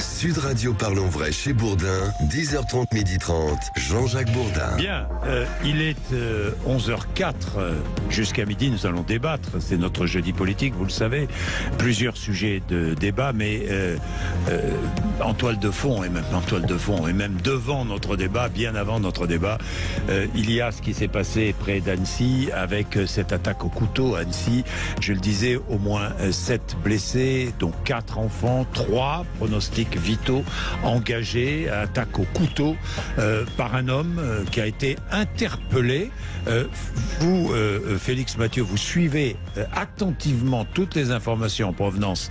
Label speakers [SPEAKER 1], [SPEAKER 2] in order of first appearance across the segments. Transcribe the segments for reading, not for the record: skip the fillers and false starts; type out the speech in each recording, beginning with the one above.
[SPEAKER 1] Sud Radio Parlons Vrai chez Bourdin, 10h30, 12h30, Jean-Jacques Bourdin.
[SPEAKER 2] Bien, il est 11h04, jusqu'à midi nous allons débattre, c'est notre jeudi politique, vous le savez, plusieurs sujets de débat, mais en toile de fond, et même devant notre débat, bien avant notre débat, il y a ce qui s'est passé près d'Annecy, avec cette attaque au couteau à Annecy, je le disais, au moins 7 blessés, dont 4 enfants, 3 pronostics vitaux engagés, attaque au couteau par un homme qui a été interpellé. Vous, Félix Mathieu, vous suivez attentivement toutes les informations en provenance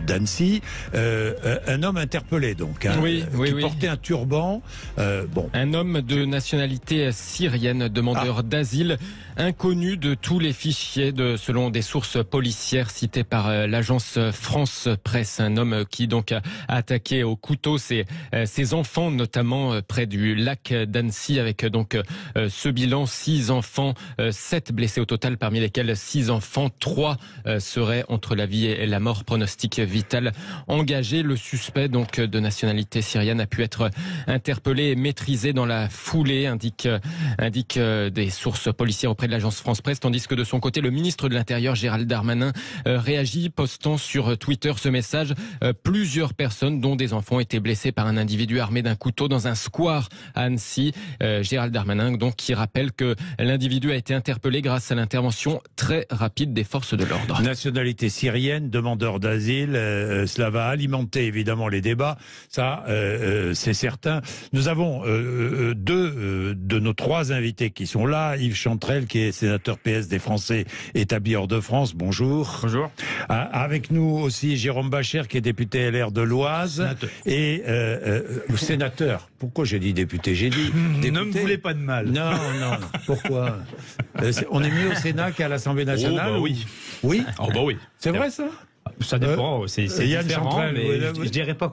[SPEAKER 2] d'Annecy. Un homme interpellé, donc, hein, qui portait un turban.
[SPEAKER 3] Un homme de nationalité syrienne, demandeur d'asile, inconnu de tous les fichiers, selon des sources policières citées par l'agence France Presse. Un homme qui donc a attaqué au couteau ses enfants, notamment près du lac d'Annecy, avec donc ce bilan, 6 enfants, 7 blessés au total, parmi lesquels 6 enfants, 3 seraient entre la vie et la mort, pronostic vital engagé. Le suspect, donc de nationalité syrienne, a pu être interpellé et maîtrisé dans la foulée, indique des sources policières auprès de l'agence France Presse, tandis que de son côté, le ministre de l'Intérieur, Gérald Darmanin, réagit, postant sur Twitter ce message: plusieurs personnes, dont des enfants, étaient blessés par un individu armé d'un couteau dans un square à Annecy. Gérald Darmanin, donc, qui rappelle que l'individu a été interpellé grâce à l'intervention très rapide des forces de l'ordre.
[SPEAKER 2] Nationalité syrienne, demandeur d'asile, cela va alimenter évidemment les débats, ça c'est certain. Nous avons deux de nos 3 invités qui sont là. Yves Chantrel, qui est sénateur PS des Français établis hors de France, bonjour.
[SPEAKER 4] Bonjour.
[SPEAKER 2] Avec nous aussi Jérôme Bacher, qui est député LR de l'Oise. Sénateur. Et sénateur. Pourquoi j'ai dit député? J'ai dit député.
[SPEAKER 4] Ne me voulez pas de mal.
[SPEAKER 2] Non. Pourquoi? On est mieux au Sénat qu'à l'Assemblée nationale?
[SPEAKER 4] Oh bah oui.
[SPEAKER 2] Oui.
[SPEAKER 4] Oh bah oui.
[SPEAKER 2] C'est vrai ça?
[SPEAKER 4] Ça dépend, c'est différent,
[SPEAKER 2] Chantrel,
[SPEAKER 4] mais je dirais pas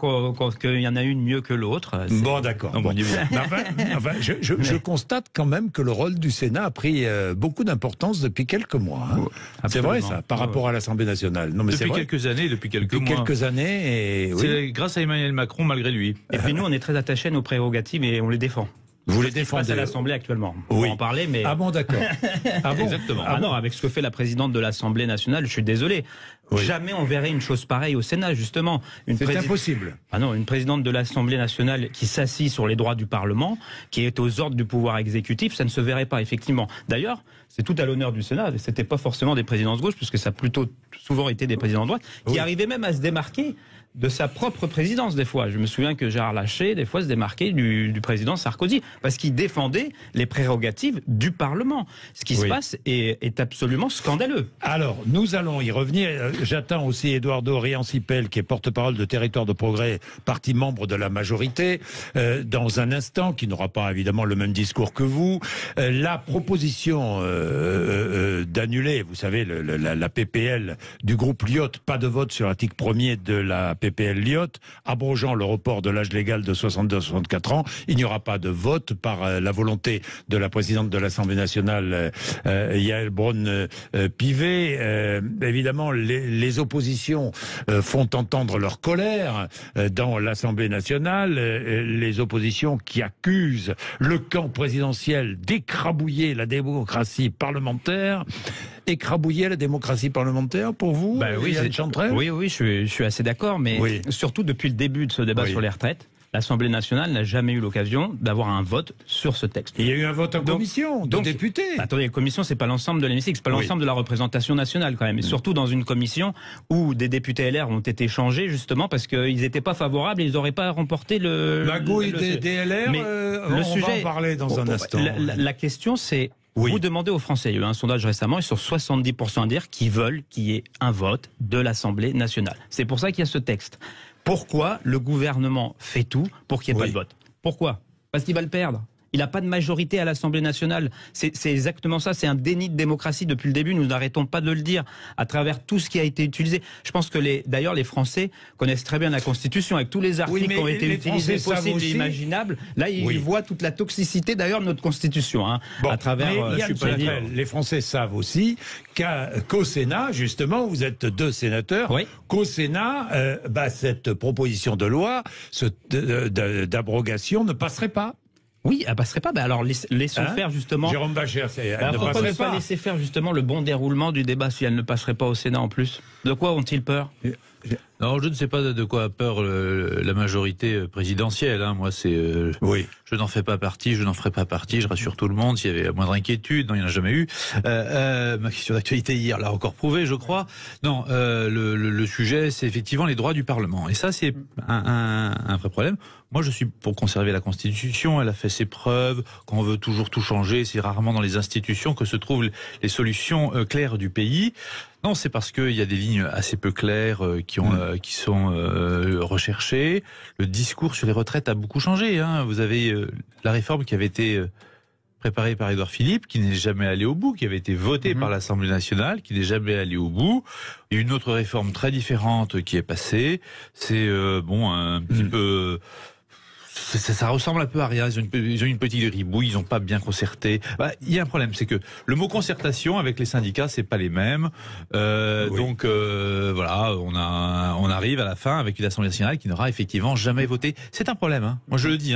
[SPEAKER 4] qu'il y en a une mieux que l'autre.
[SPEAKER 2] Bon, d'accord. Bon. Je constate quand même que le rôle du Sénat a pris beaucoup d'importance depuis quelques mois. Hein. C'est vrai ça, par rapport à l'Assemblée nationale. Non, mais
[SPEAKER 4] depuis quelques années, depuis quelques
[SPEAKER 2] années. Et
[SPEAKER 4] c'est grâce à Emmanuel Macron, malgré lui.
[SPEAKER 5] Et puis nous, on est très attachés à nos prérogatives et on les défend.
[SPEAKER 2] Vous les défendez
[SPEAKER 5] à l'Assemblée actuellement.
[SPEAKER 2] Oui.
[SPEAKER 5] On va en parler, mais...
[SPEAKER 2] Ah bon, d'accord. Ah bon.
[SPEAKER 5] Exactement.
[SPEAKER 2] Ah
[SPEAKER 5] non, avec ce que fait la présidente de l'Assemblée nationale, je suis désolé. Oui. Jamais on verrait une chose pareille au Sénat, justement.
[SPEAKER 2] C'est impossible.
[SPEAKER 5] Ah non, une présidente de l'Assemblée nationale qui s'assit sur les droits du Parlement, qui est aux ordres du pouvoir exécutif, ça ne se verrait pas, effectivement. D'ailleurs, c'est tout à l'honneur du Sénat. C'était pas forcément des présidents de gauche, puisque ça a plutôt souvent été des présidents de droite, qui arrivaient même à se démarquer de sa propre présidence, des fois. Je me souviens que Gérard Larcher, des fois, se démarquait du président Sarkozy, parce qu'il défendait les prérogatives du Parlement. Ce qui se passe est absolument scandaleux.
[SPEAKER 2] Alors, nous allons y revenir. J'attends aussi Eduardo Riancipel, qui est porte-parole de Territoire de Progrès, parti membre de la majorité, dans un instant, qui n'aura pas évidemment le même discours que vous. La proposition d'annuler, vous savez, la PPL du groupe Lyotte, pas de vote sur l'article 1er de la PPL Lyotte, abrogeant le report de l'âge légal de 62 à 64 ans. Il n'y aura pas de vote par la volonté de la présidente de l'Assemblée nationale, Yaël Braun-Pivet. Évidemment, les oppositions font entendre leur colère dans l'Assemblée nationale. Les oppositions qui accusent le camp présidentiel d'écrabouiller la démocratie parlementaire. Écrabouiller la démocratie parlementaire, pour vous, Yann Chantrel?
[SPEAKER 5] Oui, je suis assez d'accord, mais surtout depuis le début de ce débat sur les retraites, l'Assemblée nationale n'a jamais eu l'occasion d'avoir un vote sur ce texte.
[SPEAKER 2] Il y a eu un vote en commission, de députés.
[SPEAKER 5] Attendez, la commission, c'est pas l'ensemble de l'hémicycle, c'est pas l'ensemble de la représentation nationale quand même. Et surtout dans une commission où des députés LR ont été changés justement parce qu'ils n'étaient pas favorables et ils n'auraient pas remporté le...
[SPEAKER 2] La gouille des LR, on va en parler dans un instant.
[SPEAKER 5] La question, c'est... Vous demandez aux Français, il y a eu un sondage récemment, ils sont 70% à dire qu'ils veulent qu'il y ait un vote de l'Assemblée nationale. C'est pour ça qu'il y a ce texte. Pourquoi le gouvernement fait tout pour qu'il n'y ait pas de vote? Pourquoi? Parce qu'il va le perdre. Il n'a pas de majorité à l'Assemblée nationale. C'est exactement ça. C'est un déni de démocratie depuis le début. Nous n'arrêtons pas de le dire à travers tout ce qui a été utilisé. Je pense que d'ailleurs les Français connaissent très bien la Constitution avec tous les articles qui ont été utilisés, possibles et imaginables. Là, ils voient toute la toxicité d'ailleurs de notre Constitution à travers.
[SPEAKER 2] Les Français savent aussi qu'au Sénat, justement, vous êtes 2 sénateurs. Oui. Qu'au Sénat, cette proposition de loi d'abrogation ne passerait pas.
[SPEAKER 5] Oui, elle passerait pas. Alors laissons faire justement.
[SPEAKER 2] Jérôme Bascher, elle ne
[SPEAKER 5] passerait pas. Laisser faire justement le bon déroulement du débat si elle ne passerait pas au Sénat en plus. De quoi ont-ils peur?
[SPEAKER 6] Non, je ne sais pas de quoi a peur la majorité présidentielle. Moi, je n'en fais pas partie, je n'en ferai pas partie. Je rassure tout le monde. S'il y avait la moindre inquiétude, non, il n'y en a jamais eu. Ma question d'actualité hier l'a encore prouvé, je crois. Non, le sujet, c'est effectivement les droits du Parlement. Et ça, c'est un vrai problème. Moi, je suis pour conserver la Constitution. Elle a fait ses preuves. Quand on veut toujours tout changer, c'est rarement dans les institutions que se trouvent les solutions claires du pays. Non, c'est parce qu'il y a des lignes assez peu claires qui sont recherchées. Le discours sur les retraites a beaucoup changé. Vous avez la réforme qui avait été préparée par Édouard Philippe, qui n'est jamais allée au bout, qui avait été votée par l'Assemblée nationale, qui n'est jamais allée au bout. Il y a une autre réforme très différente qui est passée. C'est un petit peu. Ça ressemble un peu à rien. Ils ont une petite ribouille, ils n'ont pas bien concerté. Il y a un problème, c'est que le mot concertation avec les syndicats, c'est pas les mêmes. Donc voilà, on arrive à la fin avec une Assemblée nationale qui n'aura effectivement jamais voté. C'est un problème. Moi, je le dis.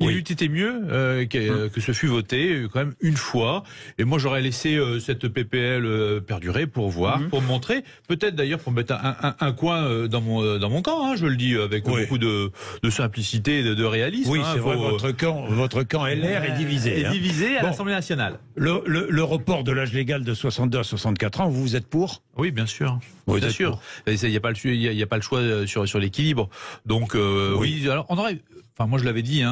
[SPEAKER 6] Il eût été mieux que ce fût voté quand même une fois. Et moi, j'aurais laissé cette PPL perdurer pour voir, pour montrer, peut-être d'ailleurs pour mettre un coin dans mon camp. Je le dis avec beaucoup de simplicité et de réalisme.
[SPEAKER 2] Oui, c'est vrai. Votre camp LR est divisé.
[SPEAKER 6] Est divisé à l'Assemblée nationale.
[SPEAKER 2] Le report de l'âge légal de 62 à 64 ans, vous êtes pour?
[SPEAKER 6] Oui, bien sûr. Bien sûr. Il n'y a pas le choix sur l'équilibre. Donc oui. Alors on aurait. Enfin, moi je l'avais dit,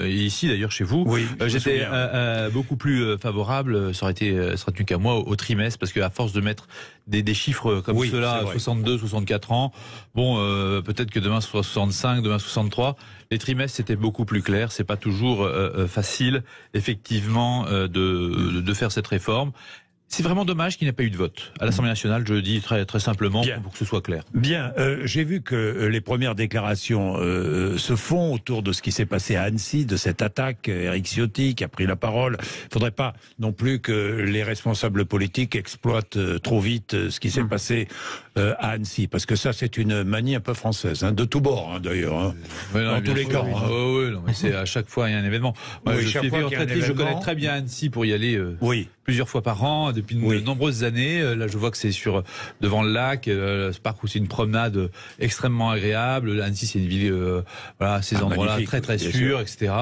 [SPEAKER 6] ici d'ailleurs chez vous, j'étais beaucoup plus favorable, ça aurait tenu qu'à moi, au trimestre, parce qu'à force de mettre des chiffres comme cela, 62, 64 ans, peut-être que demain ce soit 65, demain 63, les trimestres c'était beaucoup plus clair, c'est pas toujours facile, effectivement, de faire cette réforme. C'est vraiment dommage qu'il n'y ait pas eu de vote à l'Assemblée nationale, je le dis très, très simplement, pour que ce soit clair.
[SPEAKER 2] Bien, j'ai vu que les premières déclarations se font autour de ce qui s'est passé à Annecy, de cette attaque. Éric Ciotti qui a pris la parole. Il ne faudrait pas non plus que les responsables politiques exploitent trop vite ce qui s'est passé à Annecy, parce que ça c'est une manie un peu française, de tous bords d'ailleurs, dans tous les camps.
[SPEAKER 6] Oui, mais c'est à chaque fois il y a un événement. Moi, je suis retraité, je connais très bien Annecy pour y aller plusieurs fois par an. Depuis de nombreuses années. Là, je vois que c'est devant le lac, ce parc où c'est une promenade extrêmement agréable. Annecy, c'est une ville, ces endroits-là très très sûrs, etc.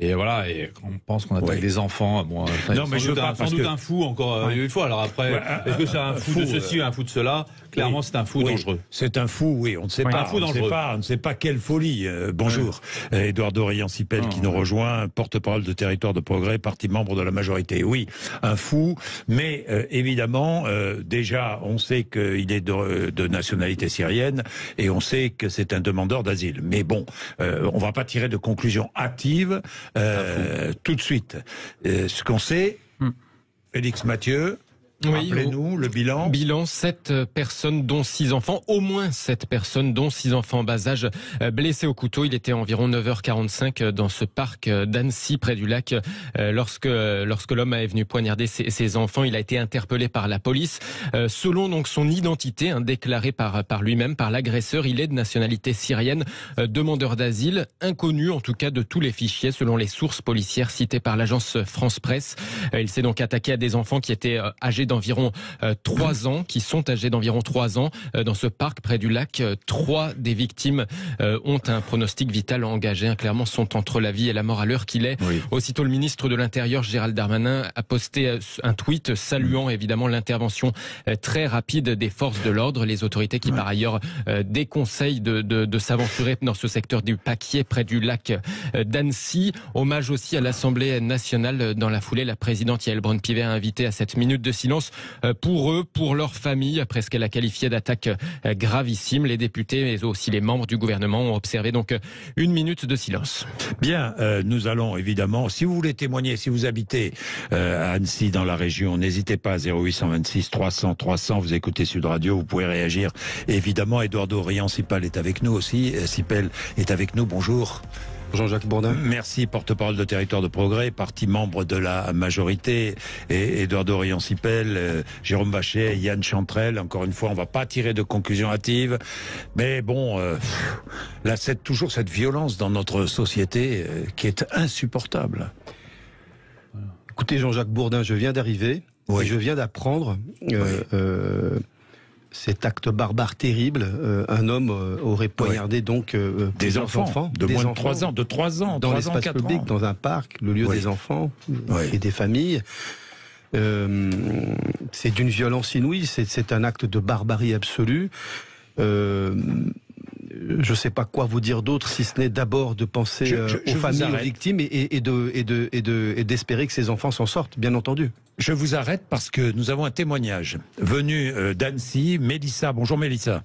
[SPEAKER 6] Et voilà, et on pense qu'on attaque des enfants. Non, mais sans doute un fou encore une fois. Alors après, est-ce que c'est un fou de ceci ou un fou de cela? Clairement, c'est un fou dangereux.
[SPEAKER 2] C'est un fou, oui. On ne sait pas. On ne sait pas quelle folie. Bonjour, Édouard Dorian-Sipel qui nous rejoint, porte-parole de Territoire de Progrès, parti membre de la majorité. Oui, un fou, mais évidemment, déjà, on sait qu'il est de nationalité syrienne et on sait que c'est un demandeur d'asile. Mais bon, on va pas tirer de conclusions hâtives tout de suite. Ce qu'on sait, Félix Mathieu. Rappelez-nous le bilan.
[SPEAKER 3] Bilan, 7 personnes dont 6 enfants, au moins 7 personnes dont 6 enfants en bas âge blessés au couteau. Il était environ 9h45 dans ce parc d'Annecy près du lac lorsque l'homme est venu poignarder ses enfants. Il a été interpellé par la police. Selon donc son identité déclarée par lui-même, par l'agresseur, il est de nationalité syrienne, demandeur d'asile, inconnu en tout cas de tous les fichiers selon les sources policières citées par l'agence France Presse. Il s'est donc attaqué à des enfants qui étaient âgés d'environ 3 ans, qui sont âgés d'environ 3 ans dans ce parc près du lac. 3 des victimes ont un pronostic vital engagé, clairement sont entre la vie et la mort à l'heure qu'il est. Aussitôt, le ministre de l'Intérieur, Gérald Darmanin, a posté un tweet saluant évidemment l'intervention très rapide des forces de l'ordre, les autorités qui par ailleurs déconseillent de s'aventurer dans ce secteur du Paquier près du lac d'Annecy. Hommage aussi à l'Assemblée nationale. Dans la foulée, la présidente Yaël Braun-Pivet a invité à cette minute de silence conséquences pour eux, pour leur famille, après ce qu'elle a qualifié d'attaque gravissime. Les députés, mais aussi les membres du gouvernement ont observé donc 1 minute de silence.
[SPEAKER 2] Bien, nous allons évidemment, si vous voulez témoigner, si vous habitez à Annecy dans la région, n'hésitez pas à 0826 300 300, vous écoutez Sud Radio, vous pouvez réagir. Évidemment, Eduardo Riancipal est avec nous aussi. Sipel est avec nous, bonjour.
[SPEAKER 7] Jean-Jacques Bourdin.
[SPEAKER 2] Merci, porte-parole de Territoire de Progrès, parti membre de la majorité, et Eduardo Riancipel, Jérôme Bachet, Yann Chantrel. Encore une fois, on ne va pas tirer de conclusions hâtives, mais bon, là, c'est toujours cette violence dans notre société qui est insupportable.
[SPEAKER 7] Écoutez, Jean-Jacques Bourdin, je viens d'arriver, et je viens d'apprendre cet acte barbare terrible. Un homme aurait poignardé donc
[SPEAKER 2] des enfants de moins de 3 ans,
[SPEAKER 7] dans l'espace public, dans un parc, le lieu des enfants et des familles. C'est d'une violence inouïe, c'est un acte de barbarie absolue. Je ne sais pas quoi vous dire d'autre, si ce n'est d'abord de penser aux familles, aux victimes, et d'espérer que ces enfants s'en sortent, bien entendu.
[SPEAKER 2] Je vous arrête parce que nous avons un témoignage venu d'Annecy. Mélissa, bonjour Mélissa.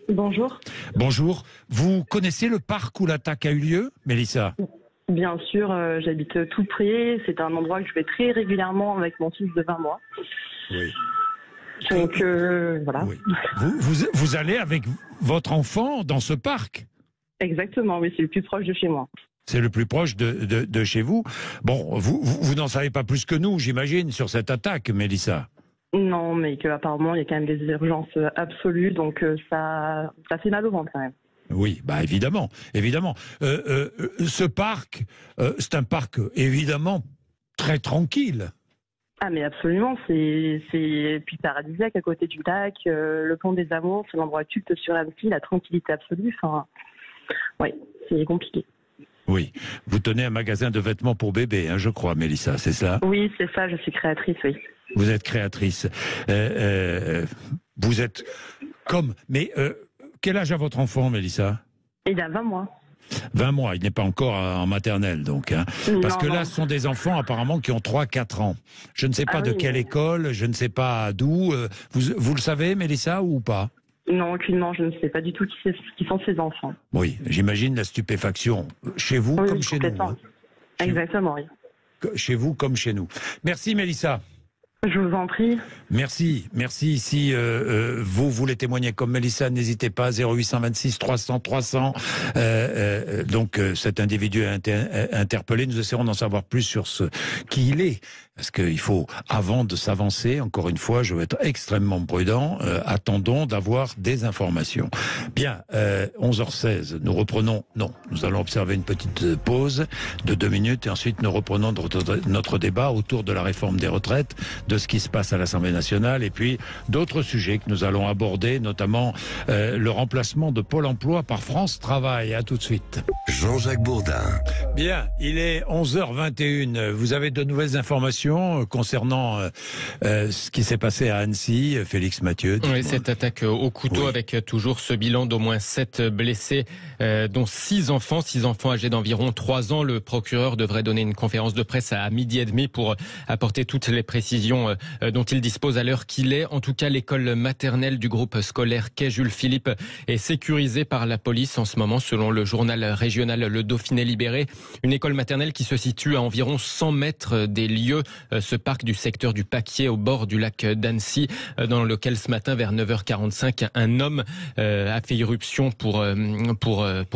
[SPEAKER 8] Bonjour.
[SPEAKER 2] Bonjour. Vous connaissez le parc où l'attaque a eu lieu, Mélissa ?
[SPEAKER 8] Bien sûr, j'habite tout près. C'est un endroit que je vais très régulièrement avec mon fils de 20 mois.
[SPEAKER 2] Oui.
[SPEAKER 8] Donc, voilà.
[SPEAKER 2] Oui. Vous allez avec votre enfant dans ce parc ?
[SPEAKER 8] Exactement, oui, c'est le plus proche de chez moi.
[SPEAKER 2] C'est le plus proche de chez vous. Bon, vous n'en savez pas plus que nous, j'imagine, sur cette attaque, Mélissa.
[SPEAKER 8] Non, mais qu'apparemment, il y a quand même des urgences absolues, donc ça fait mal au ventre quand même.
[SPEAKER 2] Oui, bah évidemment, évidemment. Ce parc, c'est un parc évidemment très tranquille.
[SPEAKER 8] Ah mais absolument, c'est puis paradisiaque à côté du lac, le pont des Amours, c'est l'endroit culte sur Annecy, la tranquillité absolue. Enfin, oui, c'est compliqué.
[SPEAKER 2] Oui, vous tenez un magasin de vêtements pour bébés, hein, je crois, Mélissa, c'est ça ?
[SPEAKER 8] Oui, c'est ça, je suis créatrice, oui.
[SPEAKER 2] Vous êtes créatrice. Vous êtes comme... Mais quel âge a votre enfant, Mélissa ?
[SPEAKER 8] Il a 20 mois.
[SPEAKER 2] 20 mois, il n'est pas encore en maternelle, donc. Hein. Parce que là, ce sont des enfants apparemment qui ont 3-4 ans. Je ne sais pas de quelle école, je ne sais pas d'où. Vous le savez, Mélissa, ou pas ?
[SPEAKER 8] Non, aucunement, je ne sais pas du tout qui sont ces enfants.
[SPEAKER 2] Oui, j'imagine la stupéfaction. Chez vous comme chez nous. Hein.
[SPEAKER 8] Exactement, oui.
[SPEAKER 2] Chez vous comme chez nous. Merci, Mélissa.
[SPEAKER 8] Je vous en prie.
[SPEAKER 2] Merci, merci. Si vous voulez témoigner comme Mélissa, n'hésitez pas, 0826 300 300. Donc cet individu a été interpellé. Nous essaierons d'en savoir plus sur qui il est. Parce qu'il faut, avant de s'avancer, encore une fois, je veux être extrêmement prudent, attendons d'avoir des informations. Bien, 11h16, nous reprenons, nous allons observer une petite pause de 2 minutes et ensuite nous reprenons notre débat autour de la réforme des retraites, de ce qui se passe à l'Assemblée nationale et puis d'autres sujets que nous allons aborder, notamment le remplacement de Pôle emploi par France Travail. À tout de suite.
[SPEAKER 1] Jean-Jacques Bourdin.
[SPEAKER 2] Bien, il est 11h21. Vous avez de nouvelles informations concernant ce qui s'est passé à Annecy, Félix Mathieu.
[SPEAKER 3] Oui, cette attaque au couteau avec toujours ce bilan d'au moins 7 blessés, dont 6 enfants âgés d'environ 3 ans. Le procureur devrait donner une conférence de presse à 12h30 pour apporter toutes les précisions dont il dispose à l'heure qu'il est. En tout cas, l'école maternelle du groupe scolaire quai Jules Philippe est sécurisée par la police en ce moment, selon le journal régional Le Dauphiné Libéré. Une école maternelle qui se situe à environ 100 mètres des lieux, ce parc du secteur du Paquier au bord du lac d'Annecy, dans lequel ce matin vers 9h45 un homme a fait irruption pour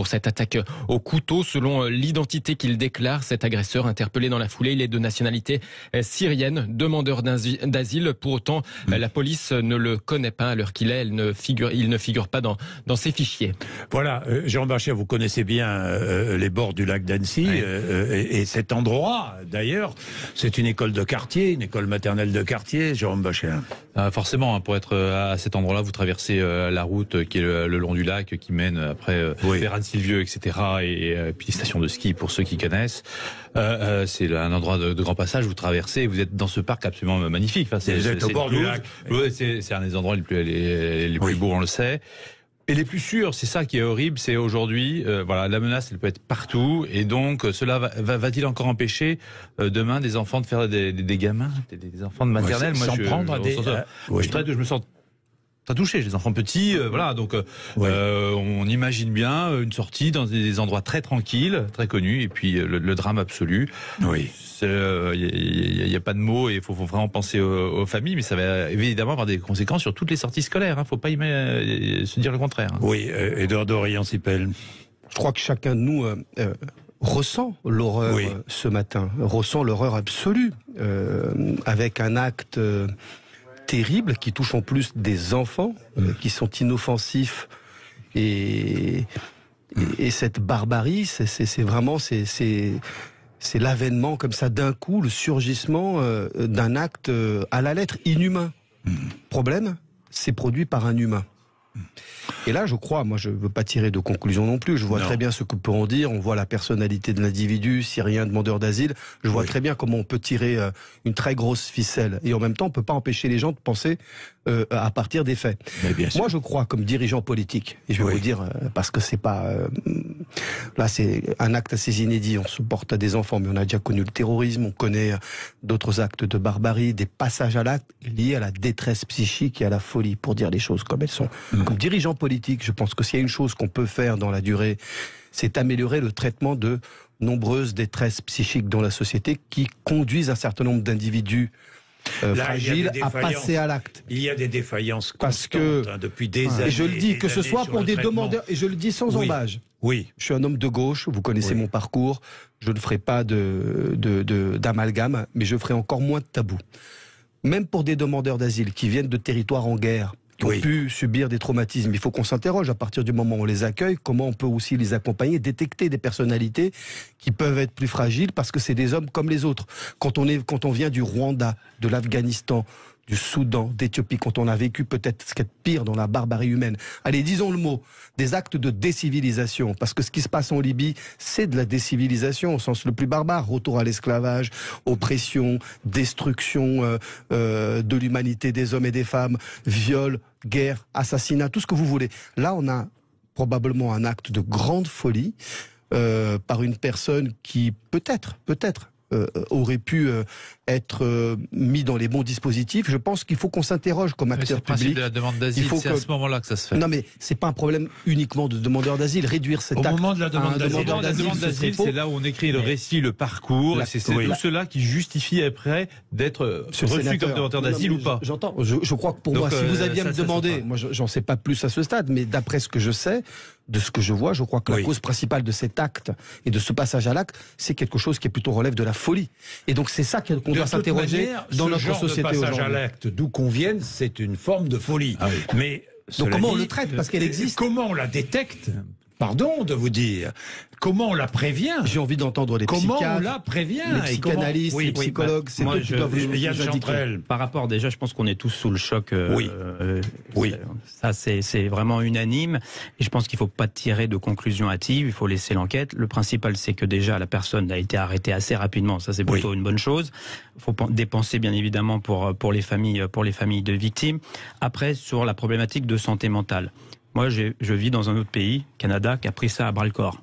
[SPEAKER 3] cette attaque au couteau. Selon l'identité qu'il déclare, cet agresseur interpellé dans la foulée, il est de nationalité syrienne, demandeur d'asile. Pour autant, la police ne le connaît pas à l'heure qu'il est. Il ne figure pas dans ses fichiers.
[SPEAKER 2] Voilà, Jérôme Bachet, vous connaissez bien les bords du lac d'Annecy, oui. Et cet endroit, d'ailleurs, c'est une école de quartier, une école maternelle de quartier, Jérôme Bachet.
[SPEAKER 6] Forcément, pour être à cet endroit-là, vous traversez la route qui est le long du lac, qui mène après vers Anne-Sylvieux, etc. Et puis les stations de ski pour ceux qui connaissent. C'est un endroit de grand passage, vous traversez, vous êtes dans ce parc absolument magnifique. Enfin,
[SPEAKER 2] vous êtes au bord du lac.
[SPEAKER 6] Oui, c'est un des endroits les plus beaux, on le sait. Et les plus sûrs, c'est ça qui est horrible, c'est aujourd'hui, voilà, la menace, elle peut être partout, et donc cela va-t-il encore empêcher demain des enfants de faire des gamins, des enfants de maternelle?
[SPEAKER 2] Moi,
[SPEAKER 6] je me sens touché, les enfants petits, voilà, donc on imagine bien une sortie dans des endroits très tranquilles, très connus, et puis le drame absolu.
[SPEAKER 2] Oui.
[SPEAKER 6] Il n'y a pas de mots, et il faut vraiment penser aux familles, mais ça va évidemment avoir des conséquences sur toutes les sorties scolaires. Il ne faut pas se dire le contraire.
[SPEAKER 2] Oui, Édouard Dorian-Sipel.
[SPEAKER 7] Je crois que chacun de nous ressent l'horreur ce matin, ressent l'horreur absolue, avec un acte terrible qui touche en plus des enfants qui sont inoffensifs, et cette barbarie, c'est vraiment c'est l'avènement comme ça d'un coup, le surgissement d'un acte à la lettre inhumain. Problème, c'est produit par un humain. Et là, je crois, moi je ne veux pas tirer de conclusion non plus, je vois très bien ce que peut en dire, on voit la personnalité de l'individu, syrien, demandeur d'asile, je vois très bien comment on peut tirer une très grosse ficelle, et en même temps on ne peut pas empêcher les gens de penser à partir des faits. Moi je crois, comme dirigeant politique, et je vais vous dire, parce que c'est pas... là c'est un acte assez inédit, on se porte à des enfants, mais on a déjà connu le terrorisme, on connaît d'autres actes de barbarie, des passages à l'acte liés à la détresse psychique et à la folie, pour dire les choses comme elles sont. Comme dirigeant politique, je pense que s'il y a une chose qu'on peut faire dans la durée, c'est améliorer le traitement de nombreuses détresses psychiques dans la société qui conduisent un certain nombre d'individus fragiles à passer à l'acte.
[SPEAKER 2] Il y a des défaillances constantes depuis des années.
[SPEAKER 7] Et je le dis, que ce soit pour des demandeurs, et je le dis sans embâche.
[SPEAKER 2] Oui.
[SPEAKER 7] Je suis un homme de gauche, vous connaissez mon parcours, je ne ferai pas d'amalgame, mais je ferai encore moins de tabou. Même pour des demandeurs d'asile qui viennent de territoires en guerre, qui ont pu subir des traumatismes. Il faut qu'on s'interroge à partir du moment où on les accueille, comment on peut aussi les accompagner, détecter des personnalités qui peuvent être plus fragiles, parce que c'est des hommes comme les autres. Quand on vient du Rwanda, de l'Afghanistan, du Soudan, d'Éthiopie, quand on a vécu peut-être ce qui est pire dans la barbarie humaine. Allez, disons le mot, des actes de décivilisation, parce que ce qui se passe en Libye, c'est de la décivilisation au sens le plus barbare, retour à l'esclavage, oppression, destruction de l'humanité des hommes et des femmes, viol, guerre, assassinat, tout ce que vous voulez. Là, on a probablement un acte de grande folie par une personne qui peut-être aurait pu être mis dans les bons dispositifs. Je pense qu'il faut qu'on s'interroge comme acteur public.
[SPEAKER 6] De la demande d'asile, c'est à ce moment-là que ça se fait.
[SPEAKER 7] Non, mais c'est pas un problème uniquement de demandeur d'asile. Réduire cet acte
[SPEAKER 2] au moment de la demande
[SPEAKER 6] d'asile, c'est là où on écrit le récit, le parcours. C'est tout cela qui justifie après d'être reçu comme demandeur d'asile ou pas.
[SPEAKER 7] J'entends. Je crois que pour moi, si vous aviez à me demander, moi j'en sais pas plus à ce stade, mais d'après ce que je sais, de ce que je vois, je crois que la cause principale de cet acte et de ce passage à l'acte, c'est quelque chose qui plutôt relève de la folie. Et donc c'est ça qu'on doit s'interroger dans notre société aujourd'hui.
[SPEAKER 2] Ce passage à l'acte, d'où qu'on vienne, c'est une forme de folie. Mais
[SPEAKER 7] donc comment on le traite, parce qu'elle existe?
[SPEAKER 2] Comment on la détecte? Pardon de vous dire. Comment on la prévient?
[SPEAKER 7] J'ai envie d'entendre les psychiatres.
[SPEAKER 2] Comment on la prévient?
[SPEAKER 7] Les psychanalystes, les psychologues, c'est eux qui doivent nous indiquer.
[SPEAKER 5] Par rapport, déjà, je pense qu'on est tous sous le choc. Ça, c'est vraiment unanime. Et je pense qu'il ne faut pas tirer de conclusions hâtives. Il faut laisser l'enquête. Le principal, c'est que déjà, la personne a été arrêtée assez rapidement. Ça, c'est plutôt une bonne chose. Il faut dépenser, bien évidemment, pour les familles de victimes. Après, sur la problématique de santé mentale. Moi, je vis dans un autre pays, Canada, qui a pris ça à bras-le-corps.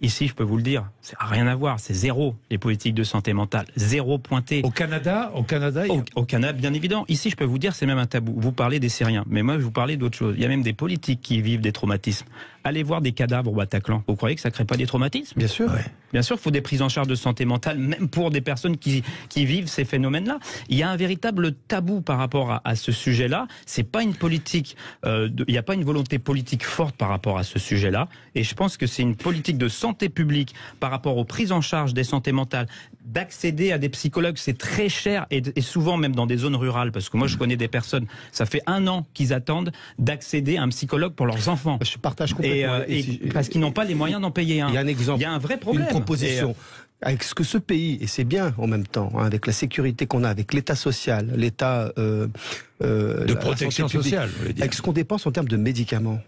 [SPEAKER 5] Ici, je peux vous le dire, ça n'a rien à voir, c'est zéro, les politiques de santé mentale, zéro pointé.
[SPEAKER 2] Au Canada, au Canada,
[SPEAKER 5] bien évidemment. Ici, je peux vous dire, c'est même un tabou. Vous parlez des Syriens, mais moi, je vous parlais d'autre chose. Il y a même des politiques qui vivent des traumatismes. Allez voir des cadavres au Bataclan. Vous croyez que ça ne crée pas des traumatismes?
[SPEAKER 7] Bien sûr.
[SPEAKER 5] Bien sûr, il faut des prises en charge de santé mentale, même pour des personnes qui vivent ces phénomènes-là. Il y a un véritable tabou par rapport à ce sujet-là. C'est pas une politique, il n'y a pas une volonté politique forte par rapport à ce sujet-là. Et je pense que c'est une politique de santé publique par rapport aux prises en charge des santé mentales, d'accéder à des psychologues, c'est très cher et souvent même dans des zones rurales, parce que moi je connais des personnes, ça fait 1 an qu'ils attendent d'accéder à un psychologue pour leurs enfants.
[SPEAKER 7] Je partage complètement.
[SPEAKER 5] Parce qu'ils n'ont pas les moyens d'en payer un.
[SPEAKER 7] Il y a un exemple.
[SPEAKER 5] Il y a un vrai problème.
[SPEAKER 7] Une proposition. Avec ce que ce pays, et c'est bien en même temps, avec la sécurité qu'on a, avec l'état social, l'état
[SPEAKER 2] de protection sociale,
[SPEAKER 7] avec ce qu'on dépense en termes de médicaments.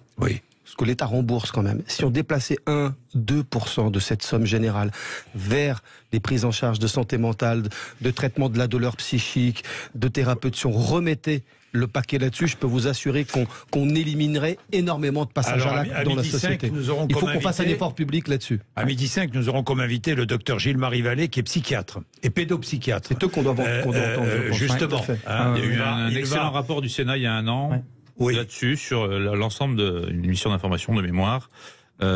[SPEAKER 7] Ce que l'État rembourse quand même. Si on déplaçait 1-2% de cette somme générale vers les prises en charge de santé mentale, de traitement de la douleur psychique, de thérapeute, si on remettait le paquet là-dessus, je peux vous assurer qu'on éliminerait énormément de passages à l'acte dans la société. Il faut qu'on fasse un effort public là-dessus.
[SPEAKER 2] À 12h05, nous aurons comme invité le docteur Gilles-Marie Vallée, qui est psychiatre et pédopsychiatre.
[SPEAKER 7] C'est eux qu'on doit entendre.
[SPEAKER 2] Justement.
[SPEAKER 6] Il y a eu un excellent rapport du Sénat il y a un an là-dessus, sur l'ensemble d'une mission d'information de mémoire.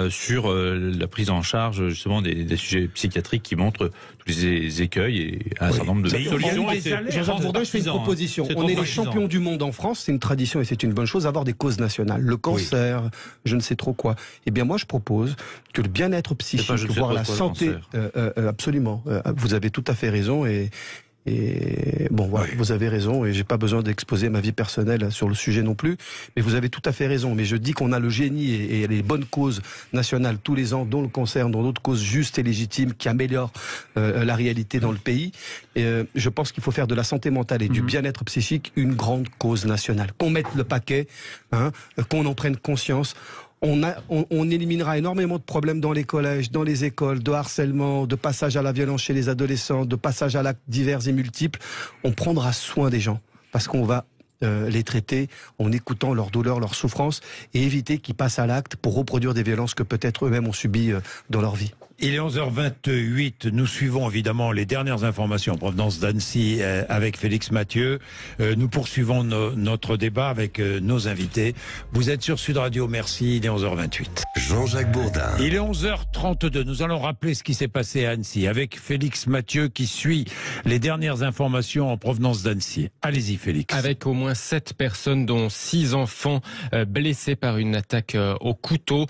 [SPEAKER 6] Sur la prise en charge justement des sujets psychiatriques qui montrent tous les écueils et un certain nombre de solutions.
[SPEAKER 7] Jean-Jacques Bourdin, je fais une proposition. On est les champions du monde en France, c'est une tradition et c'est une bonne chose, avoir des causes nationales. Le cancer, je ne sais trop quoi. Eh bien moi je propose que le bien-être psychique, voire la santé, absolument, vous avez tout à fait raison et bon, voilà, vous avez raison, et j'ai pas besoin d'exposer ma vie personnelle sur le sujet non plus, mais vous avez tout à fait raison. Mais je dis qu'on a le génie et les bonnes causes nationales tous les ans, dont le cancer, dont d'autres causes justes et légitimes qui améliorent la réalité dans le pays. Et je pense qu'il faut faire de la santé mentale et du bien-être psychique une grande cause nationale. Qu'on mette le paquet, qu'on en prenne conscience. On éliminera énormément de problèmes dans les collèges, dans les écoles, de harcèlement, de passage à la violence chez les adolescents, de passage à l'acte divers et multiples. On prendra soin des gens parce qu'on va les traiter en écoutant leurs douleurs, leurs souffrances et éviter qu'ils passent à l'acte pour reproduire des violences que peut-être eux-mêmes ont subies dans leur vie.
[SPEAKER 2] Il est 11h28, nous suivons évidemment les dernières informations en provenance d'Annecy avec Félix Mathieu. Nous poursuivons notre débat avec nos invités. Vous êtes sur Sud Radio, merci, il est 11h28.
[SPEAKER 1] Jean-Jacques Bourdin.
[SPEAKER 2] Il est 11h32, nous allons rappeler ce qui s'est passé à Annecy avec Félix Mathieu qui suit les dernières informations en provenance d'Annecy. Allez-y Félix.
[SPEAKER 3] Avec au moins 7 personnes dont 6 enfants blessés par une attaque au couteau,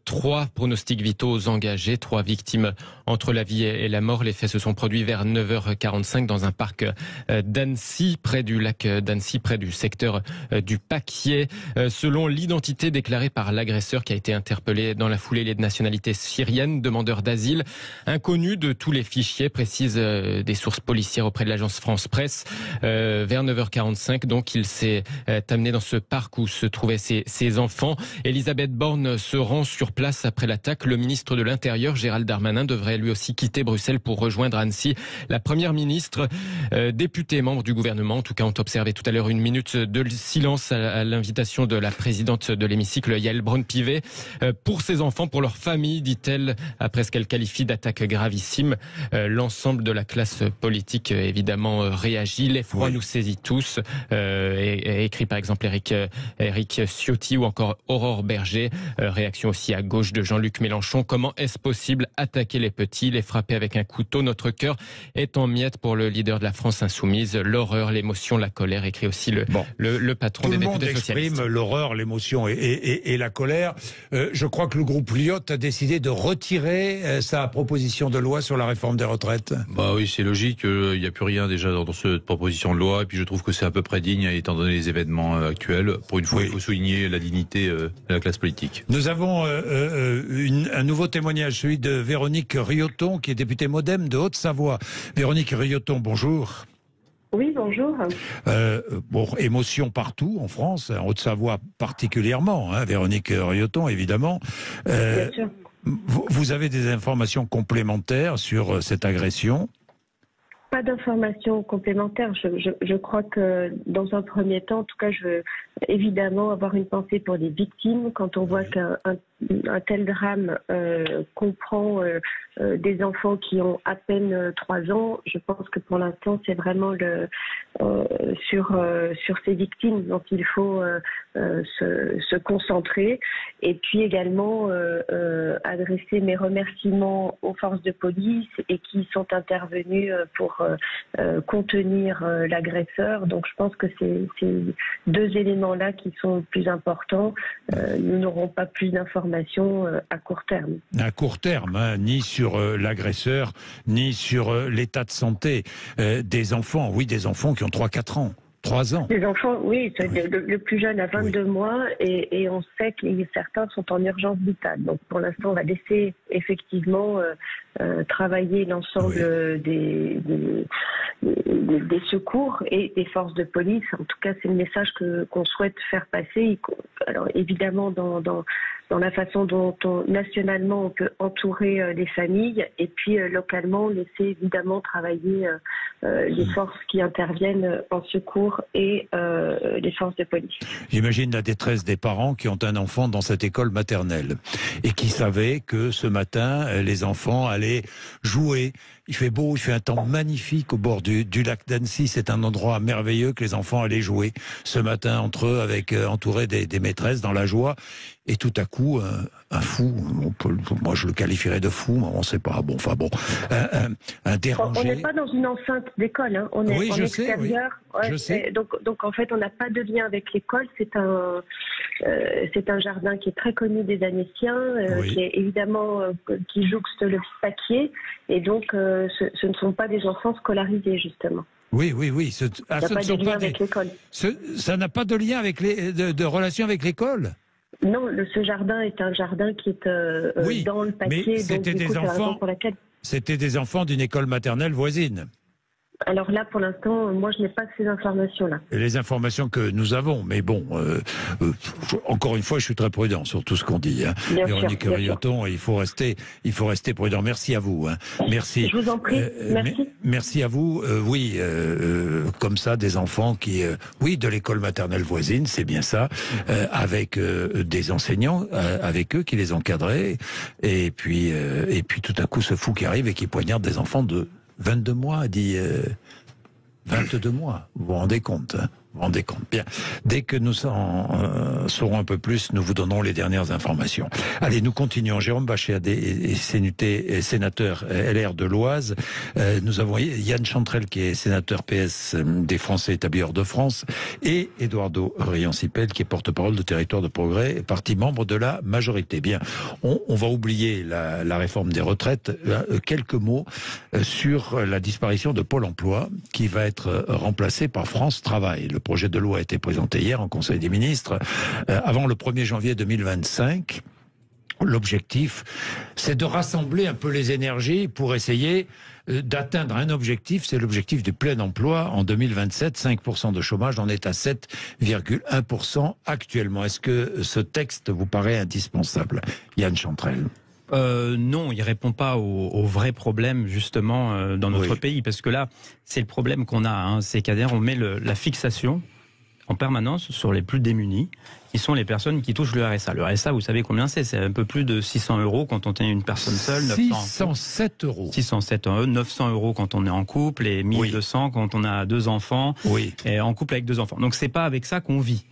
[SPEAKER 3] 3 pronostics vitaux engagés, 3 victimes entre la vie et la mort. Les faits se sont produits vers 9h45 dans un parc d'Annecy, près du lac d'Annecy, près du secteur du Paquier. Selon l'identité déclarée par l'agresseur qui a été interpellé dans la foulée, il est de nationalité syrienne, demandeur d'asile, inconnu de tous les fichiers, précisent des sources policières auprès de l'agence France Presse. Vers 9h45, donc, il s'est amené dans ce parc où se trouvaient ses enfants. Elisabeth Borne se rend sur place après l'attaque. Le ministre de l'Intérieur, Gérald Darmanin, devrait lui aussi quitter Bruxelles pour rejoindre Annecy. La première ministre, députée, membre du gouvernement, en tout cas, ont observé tout à l'heure une minute de silence à l'invitation de la présidente de l'hémicycle, Yaël Braun-Pivet, pour ses enfants, pour leur famille, dit-elle, après ce qu'elle qualifie d'attaque gravissime. L'ensemble de la classe politique, évidemment, réagit. L'effroi nous saisit tous. Écrit par exemple Éric Ciotti ou encore Aurore Berger. Réaction aussi à gauche de Jean-Luc Mélenchon. Comment est-ce possible? Attaquer les petits, les frapper avec un couteau. Notre cœur est en miettes pour le leader de la France insoumise. L'horreur, l'émotion, la colère, écrit aussi le patron des députés socialistes. Tout le monde exprime
[SPEAKER 2] l'horreur, l'émotion et la colère. Je crois que le groupe Lyotte a décidé de retirer sa proposition de loi sur la réforme des retraites.
[SPEAKER 6] Bah oui, c'est logique. Il n'y a plus rien déjà dans cette proposition de loi. Et puis je trouve que c'est à peu près digne, étant donné les événements actuels. Pour une fois, il faut souligner la dignité de la classe politique.
[SPEAKER 2] Nous avons un nouveau témoignage, celui de Véronique Rioton, qui est députée MoDem de Haute-Savoie. Véronique Rioton, bonjour.
[SPEAKER 8] Oui, bonjour.
[SPEAKER 2] Émotion partout en France, en Haute-Savoie particulièrement, Véronique Rioton, évidemment.
[SPEAKER 8] Bien sûr.
[SPEAKER 2] Vous avez des informations complémentaires sur cette agression ?
[SPEAKER 8] Pas d'informations complémentaires. Je crois que dans un premier temps, en tout cas, je veux évidemment avoir une pensée pour les victimes. Quand on voit qu'un tel drame comprend des enfants qui ont à peine 3 ans, je pense que pour l'instant, c'est vraiment sur ces victimes dont il faut se concentrer. Et puis également adresser mes remerciements aux forces de police et qui sont intervenues pour contenir l'agresseur. Donc je pense que c'est ces 2 éléments-là qui sont plus importants. Nous n'aurons pas plus d'informations à court terme.
[SPEAKER 2] À court terme, ni sur l'agresseur, ni sur l'état de santé des enfants. Oui, des enfants qui ont 3-4 ans. 3 ans.
[SPEAKER 8] Les enfants, oui, le plus jeune a 22 mois et on sait que certains sont en urgence vitale. Donc pour l'instant, on va laisser effectivement travailler l'ensemble des secours et des forces de police. En tout cas, c'est le message qu'on souhaite faire passer. Alors évidemment, dans dans la façon dont nationalement on peut entourer les familles et puis localement laisser évidemment travailler les forces qui interviennent en secours et les forces de police.
[SPEAKER 2] J'imagine la détresse des parents qui ont un enfant dans cette école maternelle et qui savaient que ce matin, les enfants allaient jouer. Il fait beau, il fait un temps magnifique au bord du lac d'Annecy. C'est un endroit merveilleux que les enfants allaient jouer ce matin entre eux, avec entourés des maîtresses dans la joie. Et tout à coup, un fou, moi je le qualifierais de fou, mais on ne sait pas. Bon, enfin bon, un dérangé.
[SPEAKER 8] On n'est pas dans une enceinte d'école, hein. On est en extérieur.
[SPEAKER 2] Oui. Je sais.
[SPEAKER 8] Donc en fait, on n'a pas de lien avec l'école. C'est un jardin qui est très connu des Annéciens, qui est évidemment qui jouxte le papier, et donc ce ne sont pas des enfants scolarisés justement.
[SPEAKER 2] Oui.
[SPEAKER 8] Ça n'a pas de lien avec l'école.
[SPEAKER 2] Ça n'a pas de lien avec de relation avec l'école.
[SPEAKER 8] Non, ce jardin est un jardin qui est dans le papier.
[SPEAKER 2] Mais c'était des enfants. C'était des enfants d'une école maternelle voisine.
[SPEAKER 8] Alors là, pour l'instant, moi, je n'ai pas ces informations-là.
[SPEAKER 2] Les informations que nous avons, mais bon, encore une fois, je suis très prudent sur tout ce qu'on dit. Hein. Véronique Rioton, il faut rester prudent. Merci à vous. Hein. Merci.
[SPEAKER 8] Je vous en prie. Merci.
[SPEAKER 2] Merci à vous. Comme ça, des enfants qui, de l'école maternelle voisine, c'est bien ça, avec des enseignants, avec eux qui les encadraient, et puis tout à coup, ce fou qui arrive et qui poignarde des enfants de 22 mois, dit 22 mois. Vous vous rendez compte, hein? Vous vous rendez compte. Bien. Dès que nous en saurons un peu plus, nous vous donnerons les dernières informations. Allez, nous continuons. Jérôme Bachéadé est sénateur LR de l'Oise. Nous avons Yann Chantrel, qui est sénateur PS des Français établis hors de France, et Eduardo Riancipel, qui est porte-parole de Territoire de Progrès, parti membre de la majorité. Bien. On va oublier la réforme des retraites. Quelques mots sur la disparition de Pôle emploi, qui va être remplacé par France Travail. Le projet de loi a été présenté hier en Conseil des ministres. Avant le 1er janvier 2025, l'objectif, c'est de rassembler un peu les énergies pour essayer d'atteindre un objectif, c'est l'objectif du plein emploi en 2027. 5% de chômage, on est à 7,1% actuellement. Est-ce que ce texte vous paraît indispensable, Yann Chantrel ?
[SPEAKER 5] Non, il répond pas aux vrais problèmes justement dans notre pays, parce que là, c'est le problème qu'on a. Hein, c'est qu'on met la fixation en permanence sur les plus démunis, qui sont les personnes qui touchent le RSA. Le RSA, vous savez combien c'est ? C'est un peu plus de 600 € quand on est une personne seule.
[SPEAKER 2] 607 €.
[SPEAKER 5] 607 €, 900 € quand on est en couple et 1200 quand on a 2 enfants, et en couple avec 2 enfants. Donc c'est pas avec ça qu'on vit.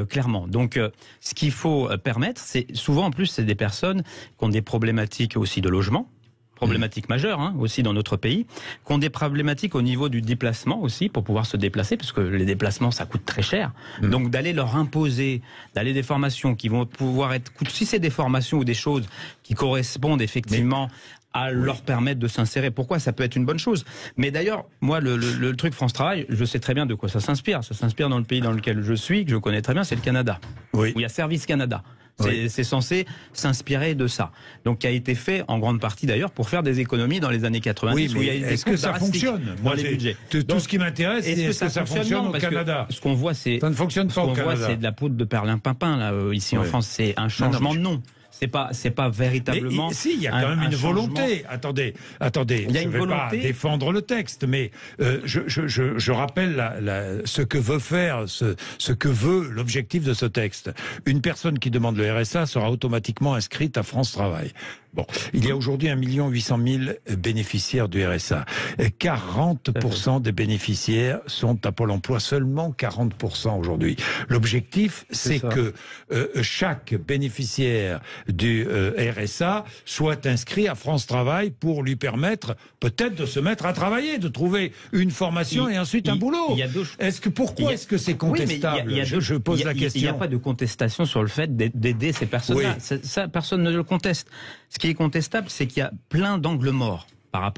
[SPEAKER 5] Clairement. Donc, ce qu'il faut permettre, c'est souvent en plus, c'est des personnes qui ont des problématiques aussi de logement, problématiques majeures aussi dans notre pays, qui ont des problématiques au niveau du déplacement aussi pour pouvoir se déplacer, parce que les déplacements ça coûte très cher. Donc d'aller leur imposer, d'aller des formations qui vont pouvoir être, si c'est des formations ou des choses qui correspondent effectivement à leur permettre de s'insérer. Pourquoi ça peut être une bonne chose. Mais d'ailleurs, moi, le truc France Travail, je sais très bien de quoi ça s'inspire. Ça s'inspire dans le pays dans lequel je suis, que je connais très bien, c'est le Canada. Où il y a Service Canada. C'est censé s'inspirer de ça. Donc, qui a été fait en grande partie d'ailleurs pour faire des économies dans les années 90.
[SPEAKER 2] Oui, mais est-ce que ça fonctionne ?
[SPEAKER 5] Moi, les budgets.
[SPEAKER 2] Tout ce qui m'intéresse, c'est est-ce que ça fonctionne au Canada ?
[SPEAKER 5] Ce qu'on voit, c'est
[SPEAKER 2] ça ne fonctionne pas au Canada.
[SPEAKER 5] Ce qu'on voit, c'est de la poudre de perlimpinpin là. Ici en France, c'est un changement de nom. C'est pas véritablement.
[SPEAKER 2] Mais il y a quand même une volonté. Attendez.
[SPEAKER 5] Il y a une volonté.
[SPEAKER 2] Pas défendre le texte, mais je rappelle ce que veut faire, ce que veut l'objectif de ce texte. Une personne qui demande le RSA sera automatiquement inscrite à France Travail. Bon, il y a aujourd'hui 1 800 000 bénéficiaires du RSA. 40% des bénéficiaires sont à Pôle emploi, seulement 40% aujourd'hui. L'objectif, c'est que chaque bénéficiaire du RSA soit inscrit à France Travail pour lui permettre peut-être de se mettre à travailler, de trouver une formation et ensuite un boulot. Pourquoi est-ce que c'est contestable ? Je pose la question.
[SPEAKER 5] Il n'y a pas de contestation sur le fait d'aider ces personnes-là. Ça, personne ne le conteste. Ce qui est contestable, c'est qu'il y a plein d'angles morts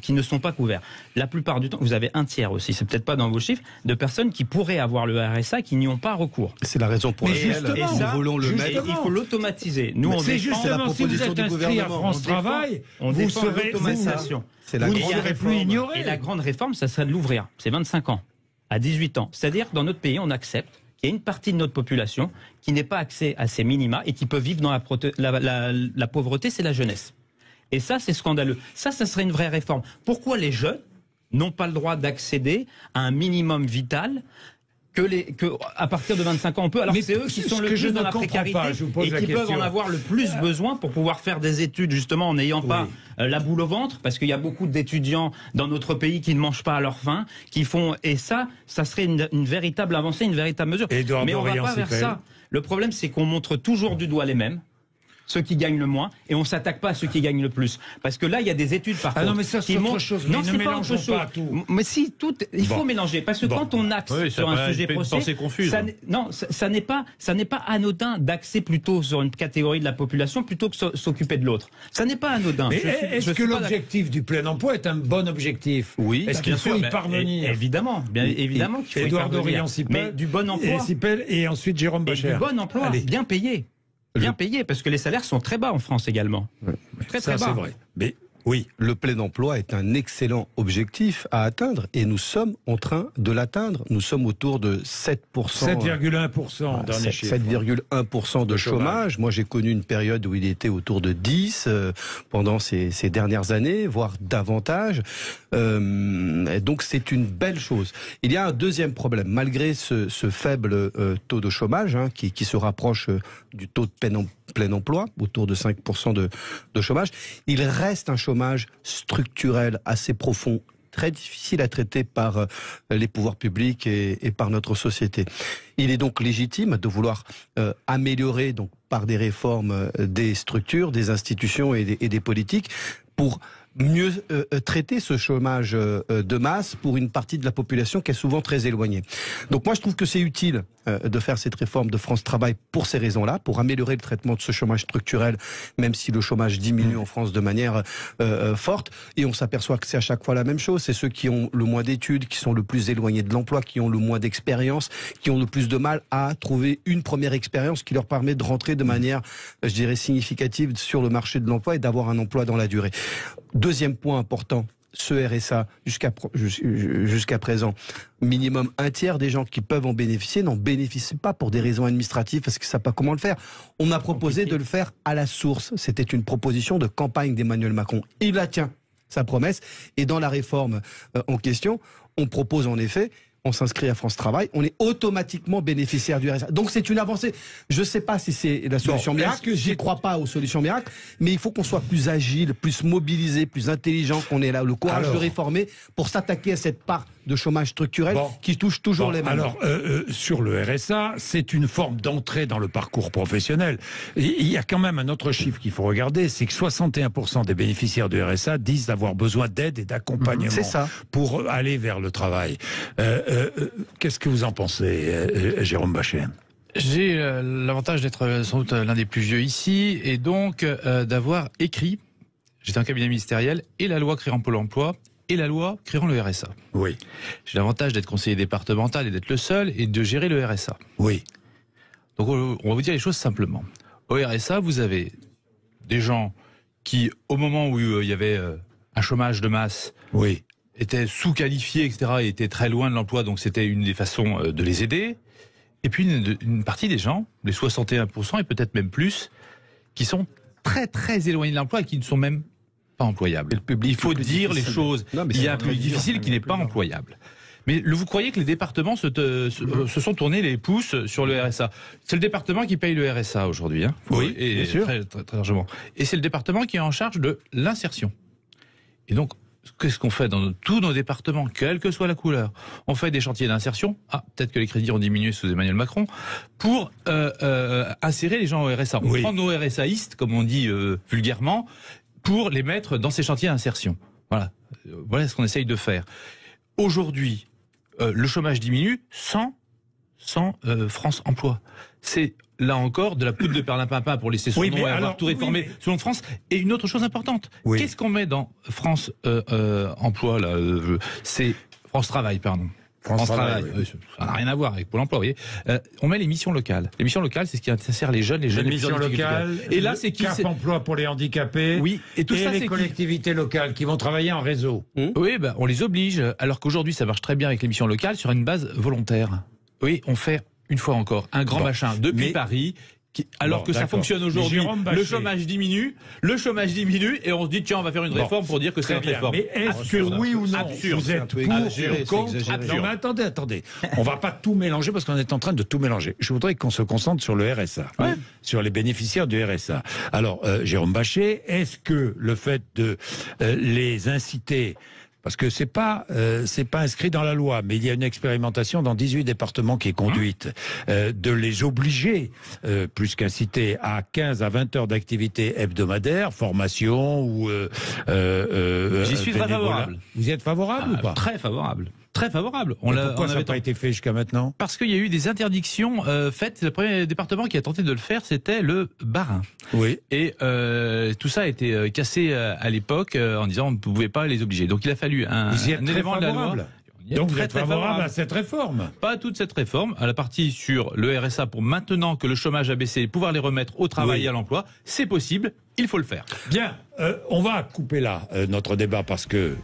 [SPEAKER 5] qui ne sont pas couverts. La plupart du temps, vous avez un tiers aussi, c'est peut-être pas dans vos chiffres, de personnes qui pourraient avoir le RSA qui n'y ont pas recours.
[SPEAKER 7] C'est la raison pour laquelle nous voulons le mettre.
[SPEAKER 5] Il faut l'automatiser. Nous, on
[SPEAKER 2] défend la proposition du gouvernement. À France Travail, vous serez
[SPEAKER 5] l'automatisation.
[SPEAKER 7] C'est la grande réforme.
[SPEAKER 5] Et la grande réforme, ça serait de l'ouvrir. C'est 25 ans à 18 ans. C'est-à-dire que dans notre pays, on accepte qu'il y a une partie de notre population qui n'est pas accès à ces minima et qui peut vivre dans la pauvreté, c'est la jeunesse. Et ça, c'est scandaleux. Ça serait une vraie réforme. Pourquoi les jeunes n'ont pas le droit d'accéder à un minimum vital à partir de 25 ans on peut, alors que c'est eux qui sont le plus dans la précarité et qui peuvent en avoir le plus besoin pour pouvoir faire des études justement en n'ayant pas la boule au ventre, parce qu'il y a beaucoup d'étudiants dans notre pays qui ne mangent pas à leur faim, et ça serait une véritable avancée, une véritable mesure. Mais on ne va pas vers ça. Le problème, c'est qu'on montre toujours du doigt les mêmes, ceux qui gagnent le moins, et on s'attaque pas à ceux qui gagnent le plus. Parce que là, il y a des études par contre
[SPEAKER 2] non, mais ça, c'est autre chose.
[SPEAKER 5] Non, c'est pas autre chose. Mais si, il faut mélanger. Parce que quand on axe sur un sujet précis, ça n'est pas anodin d'axer plutôt sur une catégorie de la population plutôt que s'occuper de l'autre. Ça n'est pas anodin.
[SPEAKER 2] Mais est-ce que l'objectif du plein emploi est un bon objectif?
[SPEAKER 5] Oui.
[SPEAKER 2] Est-ce qu'il faut y parvenir?
[SPEAKER 5] Évidemment. Bien évidemment qu'il faut y parvenir.
[SPEAKER 2] Édouard Dorian-Sipel.
[SPEAKER 5] Mais du bon emploi.
[SPEAKER 2] Et ensuite Jérôme Bascher.
[SPEAKER 5] Du bon emploi, bien payé. Bien payé, parce que les salaires sont très bas en France également. Très bas.
[SPEAKER 2] C'est vrai. Mais oui,
[SPEAKER 7] le plein emploi est un excellent objectif à atteindre et nous sommes en train de l'atteindre. Nous sommes autour de 7%.
[SPEAKER 2] 7,1% dernier chiffre.
[SPEAKER 7] 7,1% de chômage. Moi, j'ai connu une période où il était autour de 10 pendant ces dernières années, voire davantage. Donc, c'est une belle chose. Il y a un deuxième problème. Malgré ce faible taux de chômage, qui se rapproche du taux de plein emploi, autour de 5% de chômage, il reste un chômage structurel assez profond, très difficile à traiter par les pouvoirs publics et par notre société. Il est donc légitime de vouloir améliorer donc par des réformes des structures, des institutions et des politiques pour mieux traiter ce chômage de masse pour une partie de la population qui est souvent très éloignée. Donc moi je trouve que c'est utile de faire cette réforme de France Travail pour ces raisons-là, pour améliorer le traitement de ce chômage structurel, même si le chômage diminue en France de manière forte. Et on s'aperçoit que c'est à chaque fois la même chose. C'est ceux qui ont le moins d'études, qui sont le plus éloignés de l'emploi, qui ont le moins d'expérience, qui ont le plus de mal à trouver une première expérience qui leur permet de rentrer de manière, je dirais, significative sur le marché de l'emploi et d'avoir un emploi dans la durée. Deuxième point important, ce RSA, jusqu'à présent, minimum un tiers des gens qui peuvent en bénéficier n'en bénéficient pas pour des raisons administratives parce qu'ils ne savent pas comment le faire. On a proposé de le faire à la source. C'était une proposition de campagne d'Emmanuel Macron. Il la tient, sa promesse. Et dans la réforme en question, on propose en effet, on s'inscrit à France Travail, on est automatiquement bénéficiaire du RSA. Donc c'est une avancée. Je ne sais pas si c'est la solution miracle, je ne crois pas aux solutions miracles, mais il faut qu'on soit plus agile, plus mobilisé, plus intelligent, qu'on ait là le courage de réformer pour s'attaquer à cette part de chômage structurel qui touche toujours les mêmes.
[SPEAKER 2] Alors, sur le RSA, c'est une forme d'entrée dans le parcours professionnel. Il y a quand même un autre chiffre qu'il faut regarder, c'est que 61% des bénéficiaires du RSA disent avoir besoin d'aide et d'accompagnement pour aller vers le travail. Qu'est-ce que vous en pensez, Jérôme Bascher ?
[SPEAKER 6] J'ai l'avantage d'être sans doute l'un des plus vieux ici et donc d'avoir écrit, j'étais en cabinet ministériel, et la loi créant Pôle emploi et la loi créant le RSA.
[SPEAKER 2] Oui.
[SPEAKER 6] J'ai l'avantage d'être conseiller départemental et d'être le seul et de gérer le RSA.
[SPEAKER 2] Oui.
[SPEAKER 6] Donc on va vous dire les choses simplement. Au RSA, vous avez des gens qui, au moment où il y avait un chômage de masse, étaient sous-qualifiés, etc., et étaient très loin de l'emploi, donc c'était une des façons de les aider. Et puis une partie des gens, les 61% et peut-être même plus, qui sont très très éloignés de l'emploi et qui ne sont même pas employables. Il faut dire les choses. Il y a un public difficile qui n'est pas employable. Mais vous croyez que les départements se sont tournés les pouces sur le RSA? C'est le département qui paye le RSA aujourd'hui. Hein,
[SPEAKER 2] oui, bien sûr.
[SPEAKER 6] Très, très, très largement. Et c'est le département qui est en charge de l'insertion. Et donc, qu'est-ce qu'on fait dans tous nos départements, quelle que soit la couleur? On fait des chantiers d'insertion. Ah, peut-être que les crédits ont diminué sous Emmanuel Macron pour insérer les gens au RSA. On prend nos RSAistes, comme on dit vulgairement, pour les mettre dans ces chantiers d'insertion. Voilà, voilà ce qu'on essaye de faire. Aujourd'hui, le chômage diminue sans France Emploi. C'est là encore de la poudre de perlimpinpin pour laisser son nom et avoir tout réformé selon France. Et une autre chose importante, qu'est-ce qu'on met dans France Emploi là c'est France Travail, pardon. France Travail. Ça n'a rien à voir avec Pôle emploi, vous voyez. On met les missions locales. Les missions locales, c'est ce qui insère les jeunes, les missions locales.
[SPEAKER 2] Et là, c'est Cap emploi pour les handicapés.
[SPEAKER 6] Oui. Et tout ça,
[SPEAKER 2] les collectivités locales qui vont travailler en réseau.
[SPEAKER 6] Oui, on les oblige. Alors qu'aujourd'hui, ça marche très bien avec les missions locales sur une base volontaire. Oui, on fait une fois encore, un grand machin depuis Paris. Alors que ça fonctionne aujourd'hui, le chômage diminue, et on se dit tiens on va faire une réforme pour dire que c'est une réforme.
[SPEAKER 2] Mais est-ce que oui ou non vous êtes pour ou contre? Non mais attendez, on va pas tout mélanger parce qu'on est en train de tout mélanger. Je voudrais qu'on se concentre sur le RSA, sur les bénéficiaires du RSA. Alors Jérôme Bachet, est-ce que le fait de les inciter, parce que c'est pas inscrit dans la loi, mais il y a une expérimentation dans 18 départements qui est conduite, de les obliger, plus qu'inciter, à 15 à 20 heures d'activité hebdomadaire, formation ou
[SPEAKER 6] J'y suis très favorable.
[SPEAKER 2] Vous y êtes favorable ou pas?
[SPEAKER 6] Très favorable. Très favorable.
[SPEAKER 2] Pourquoi ça n'a pas été fait jusqu'à maintenant?
[SPEAKER 6] Parce qu'il y a eu des interdictions faites. Le premier département qui a tenté de le faire, c'était le Bas-Rhin.
[SPEAKER 2] Oui.
[SPEAKER 6] Et tout ça a été cassé à l'époque en disant on ne pouvait pas les obliger. Donc il a fallu un élément de la loi.
[SPEAKER 2] Donc vous êtes favorable à cette réforme?
[SPEAKER 6] Pas à toute cette réforme, à la partie sur le RSA pour maintenant que le chômage a baissé, pouvoir les remettre au travail et à l'emploi, c'est possible, il faut le faire.
[SPEAKER 2] Bien, on va couper là notre débat parce que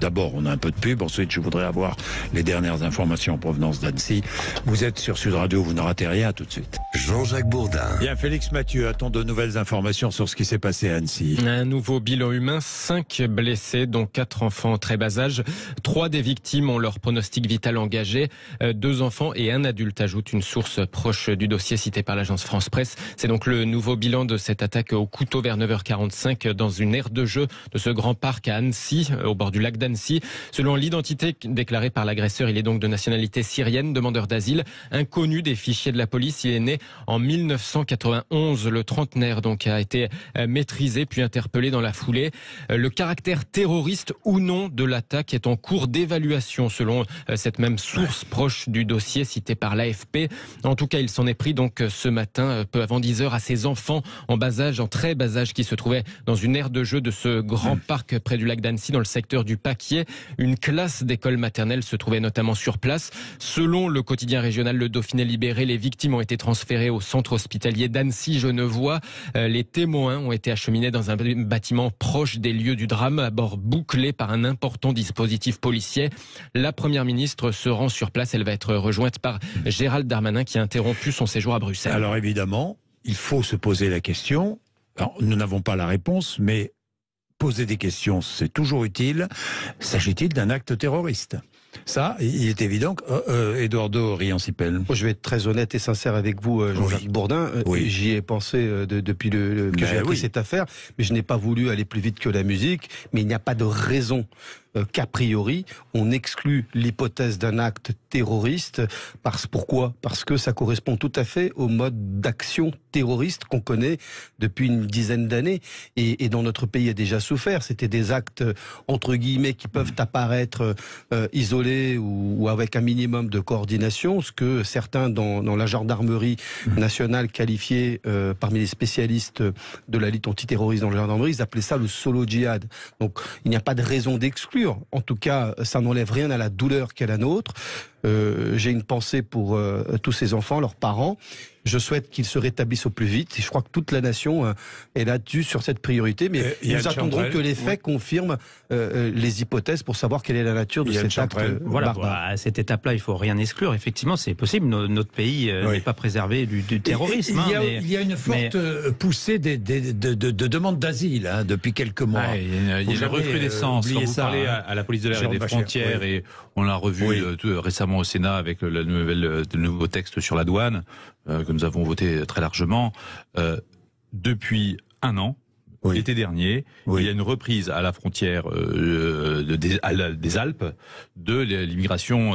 [SPEAKER 2] d'abord on a un peu de pub, ensuite je voudrais avoir les dernières informations en provenance d'Annecy. Vous êtes sur Sud Radio, vous ne ratez rien, tout de suite.
[SPEAKER 1] Jean-Jacques Bourdin.
[SPEAKER 2] Bien, Félix Mathieu, a-t-on de nouvelles informations sur ce qui s'est passé à Annecy?
[SPEAKER 3] Un nouveau bilan humain, 5 blessés, dont 4 enfants en très bas âge. 3 des victimes ont leur pronostic vital engagé. 2 enfants et 1 adulte, ajoute une source proche du dossier cité par l'agence France Presse. C'est donc le nouveau bilan de cette attaque au couteau vers 9h45 dans une aire de jeu de ce grand parc à Annecy, au bord du lac d'Annecy. Selon l'identité déclarée par l'agresseur, il est donc de nationalité syrienne, demandeur d'asile, inconnu des fichiers de la police. Il est né en 1991. Le trentenaire donc a été maîtrisé puis interpellé dans la foulée. Le caractère terroriste ou non de l'attaque est en cours d'évaluation selon cette même source proche du dossier cité par l'AFP. En tout cas, il s'en est pris donc ce matin, peu avant 10h, à ses enfants en bas âge, en très bas âge, qui se trouvaient dans une aire de jeu de ce grand parc près du lac d'Annecy, dans le secteur du Paquier. Une classe d'école maternelle se trouvait notamment sur place. Selon le quotidien régional Le Dauphiné Libéré, les victimes ont été transférées au centre hospitalier d'Annecy-Genevois. Les témoins ont été acheminés dans un bâtiment proche des lieux du drame, à bord bouclé par un important dispositif policier. La première ministre se rend sur place. Elle va être rejointe par Gérald Darmanin qui a interrompu son séjour à Bruxelles.
[SPEAKER 2] Alors évidemment, il faut se poser la question. Alors, nous n'avons pas la réponse, mais poser des questions, c'est toujours utile. S'agit-il d'un acte terroriste? Ça, il est évident que Eduardo Riancipel.
[SPEAKER 7] Je vais être très honnête et sincère avec vous, Jean-Jacques Bourdin. J'y ai pensé depuis que j'ai appris cette affaire, mais je n'ai pas voulu aller plus vite que la musique. Mais il n'y a pas de raison qu'a priori, on exclut l'hypothèse d'un acte terroriste. Pourquoi? Parce que ça correspond tout à fait au mode d'action terroriste qu'on connaît depuis une dizaine d'années et dont notre pays a déjà souffert. C'était des actes, entre guillemets, qui peuvent apparaître isolés ou avec un minimum de coordination, ce que certains dans la gendarmerie nationale qualifiée parmi les spécialistes de la lutte antiterroriste dans la gendarmerie, ils appelaient ça le solo djihad. Donc il n'y a pas de raison d'exclure. En tout cas, ça n'enlève rien à la douleur qu'est la nôtre. J'ai une pensée pour tous ces enfants, leurs parents. Je souhaite qu'ils se rétablissent au plus vite. Et je crois que toute la nation est là-dessus sur cette priorité. Mais nous attendrons que les faits confirment les hypothèses pour savoir quelle est la nature de cet acte barbare.
[SPEAKER 5] À cette étape-là, il faut rien exclure. Effectivement, c'est possible. Notre pays n'est pas préservé du terrorisme.
[SPEAKER 2] Il y a une forte poussée de demandes d'asile depuis quelques mois.
[SPEAKER 6] Il y a une recrudescence. Quand vous parlez à la police de l'air et des frontières, et on l'a revu récemment au Sénat avec le nouveau texte sur la douane, que nous avons voté très largement, depuis un an, l'été dernier, il y a une reprise à la frontière des Alpes de l'immigration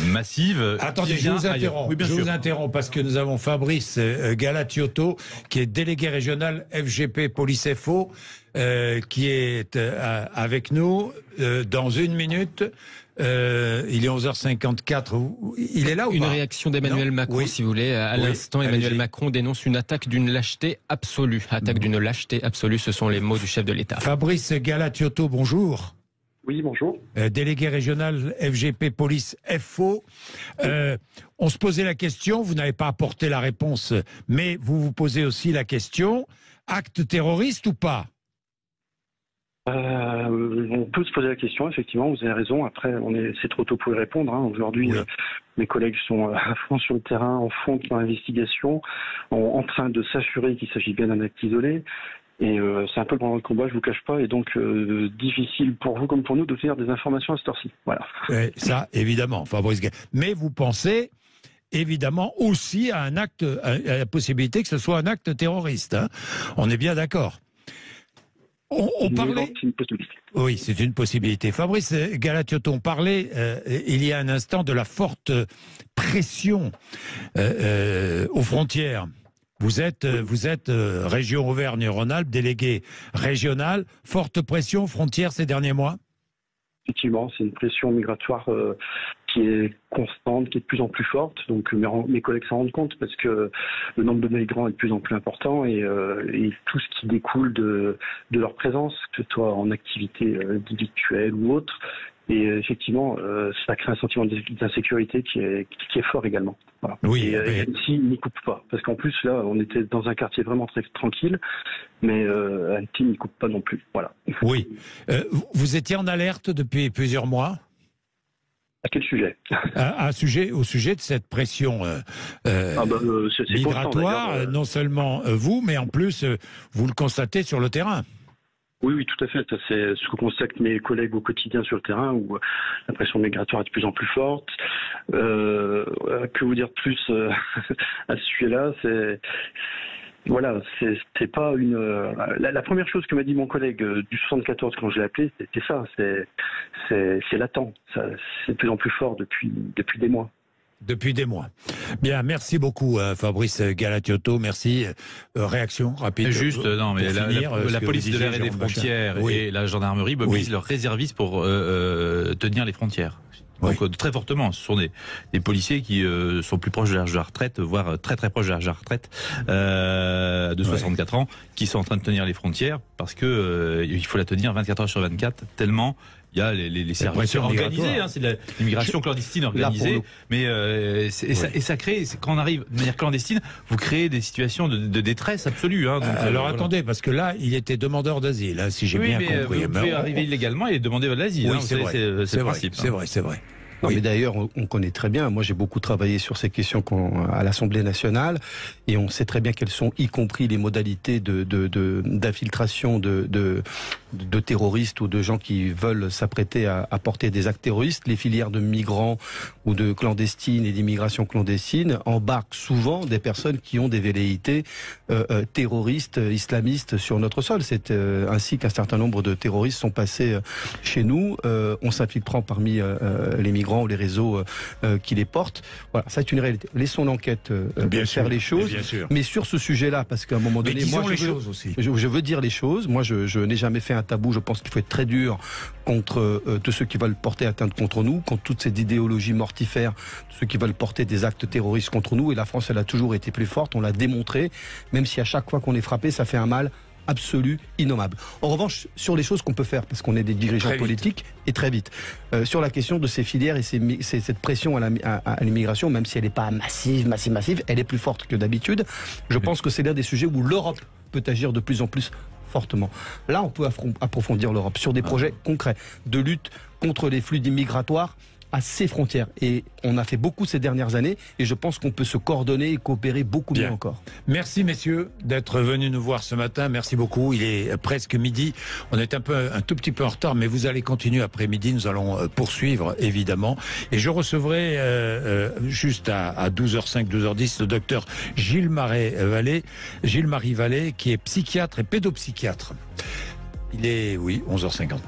[SPEAKER 6] massive.
[SPEAKER 2] Attendez, je vous interromps. Je vous interromps parce que nous avont Fabrice Galatiotto, qui est délégué régional FGP Police FO, qui est avec nous dans une minute. Il est 11h54. Il est là ou pas?
[SPEAKER 3] Une réaction d'Emmanuel Macron, si vous voulez. À l'instant, Emmanuel Macron dénonce une attaque d'une lâcheté absolue. Attaque d'une lâcheté absolue, ce sont les mots du chef de l'État.
[SPEAKER 2] Fabrice Galatiotto, bonjour.
[SPEAKER 9] Oui, bonjour.
[SPEAKER 2] Délégué régional FGP Police FO. On se posait la question, vous n'avez pas apporté la réponse, mais vous vous posez aussi la question, acte terroriste ou pas?
[SPEAKER 9] On peut se poser la question, effectivement, vous avez raison. Après, c'est trop tôt pour y répondre. Aujourd'hui, mes collègues sont à fond sur le terrain, en fond de l'investigation, en train de s'assurer qu'il s'agit bien d'un acte isolé. Et c'est un peu pendant le combat, je vous cache pas, et donc difficile pour vous comme pour nous de faire des informations à cette heure-ci. Voilà.
[SPEAKER 2] Ça, évidemment, Fabrice Galatiotto. Mais vous pensez évidemment aussi à à la possibilité que ce soit un acte terroriste. Hein. On est bien d'accord. On parlait.
[SPEAKER 9] C'est une possibilité.
[SPEAKER 2] Oui, c'est une possibilité. Fabrice Galatiotto, on parlait il y a un instant de la forte pression aux frontières. Vous êtes région Auvergne-Rhône-Alpes, délégué régional. Forte pression aux frontières ces derniers mois?
[SPEAKER 9] Effectivement, c'est une pression migratoire qui est constante, qui est de plus en plus forte. Donc mes collègues s'en rendent compte parce que le nombre de migrants est de plus en plus important et tout ce qui découle de leur présence, que ce soit en activité délictuelle ou autre. Et effectivement, ça crée un sentiment d'insécurité qui est fort également. Voilà.
[SPEAKER 2] Oui,
[SPEAKER 9] et Annecy n'y coupe pas. Parce qu'en plus, là, on était dans un quartier vraiment très tranquille, mais Annecy n'y coupe pas non plus. Voilà.
[SPEAKER 2] Oui. Vous étiez en alerte depuis plusieurs mois?
[SPEAKER 9] À quel sujet?
[SPEAKER 2] Au sujet de cette pression migratoire, constant, non seulement vous, mais en plus, vous le constatez sur le terrain.
[SPEAKER 9] Oui, tout à fait. C'est ce que constatent mes collègues au quotidien sur le terrain, où la pression migratoire est de plus en plus forte. Que vous dire de plus à ce sujet-là? C'est pas une. La première chose que m'a dit mon collègue du 74 quand je l'ai appelé, c'était ça. C'est latent. C'est de plus en plus fort depuis des mois.
[SPEAKER 2] Depuis des mois. Bien, merci beaucoup Fabrice Galatiotto. Merci. Réaction rapide.
[SPEAKER 6] Juste, non, mais la police de l'air et des frontières et la gendarmerie mobilisent leurs réservistes pour tenir les frontières. Donc très fortement, ce sont des policiers qui sont plus proches de l'âge de la retraite, voire très très proches de l'âge de la retraite, de 64 ans, qui sont en train de tenir les frontières parce que il faut la tenir 24 heures sur 24, tellement il y a les services organisés, c'est de l'immigration clandestine organisée, mais ça crée, quand on arrive de manière clandestine, vous créez des situations de détresse absolue. Donc,
[SPEAKER 2] alors attendez, parce que là, il était demandeur d'asile, si j'ai bien compris.
[SPEAKER 6] Vous pouvez arriver illégalement et demander l'asile.
[SPEAKER 2] Oui, c'est vrai.
[SPEAKER 6] C'est le principe.
[SPEAKER 2] C'est vrai, c'est vrai.
[SPEAKER 7] Non, mais d'ailleurs, on connaît très bien. Moi, j'ai beaucoup travaillé sur ces questions à l'Assemblée nationale, et on sait très bien quelles sont, y compris les modalités d'infiltration de terroristes ou de gens qui veulent s'apprêter à porter des actes terroristes. Les filières de migrants ou de clandestines et d'immigration clandestine embarquent souvent des personnes qui ont des velléités terroristes, islamistes sur notre sol. C'est ainsi qu'un certain nombre de terroristes sont passés chez nous. On s'infiltrant parmi les migrants ou les réseaux qui les portent. Voilà, ça c'est une réalité. Laissons l'enquête faire les choses. Mais sur ce sujet-là, parce qu'à un moment donné, moi je veux dire les choses. Moi je n'ai jamais fait un tabou. Je pense qu'il faut être très dur contre tous ceux qui veulent porter atteinte contre nous, contre toute cette idéologie mortifère, ceux qui veulent porter des actes terroristes contre nous. Et la France, elle a toujours été plus forte, on l'a démontré, même si à chaque fois qu'on est frappé, ça fait un mal absolu, innommable. En revanche, sur les choses qu'on peut faire, parce qu'on est des dirigeants politiques, et très vite, sur la question de ces filières et cette pression à l'immigration, même si elle n'est pas massive, elle est plus forte que d'habitude. Je pense que c'est l'un des sujets où l'Europe peut agir de plus en plus fortement. Là, on peut approfondir l'Europe sur des projets concrets de lutte contre les flux migratoires à ses frontières. Et on a fait beaucoup ces dernières années, et je pense qu'on peut se coordonner et coopérer beaucoup mieux encore.
[SPEAKER 2] Merci messieurs d'être venus nous voir ce matin. Merci beaucoup. Il est presque midi. On est un tout petit peu en retard, mais vous allez continuer après-midi. Nous allons poursuivre évidemment. Et je recevrai juste à 12h05, 12h10 le docteur Gilles-Marie Vallée, qui est psychiatre et pédopsychiatre. Il est 11h59.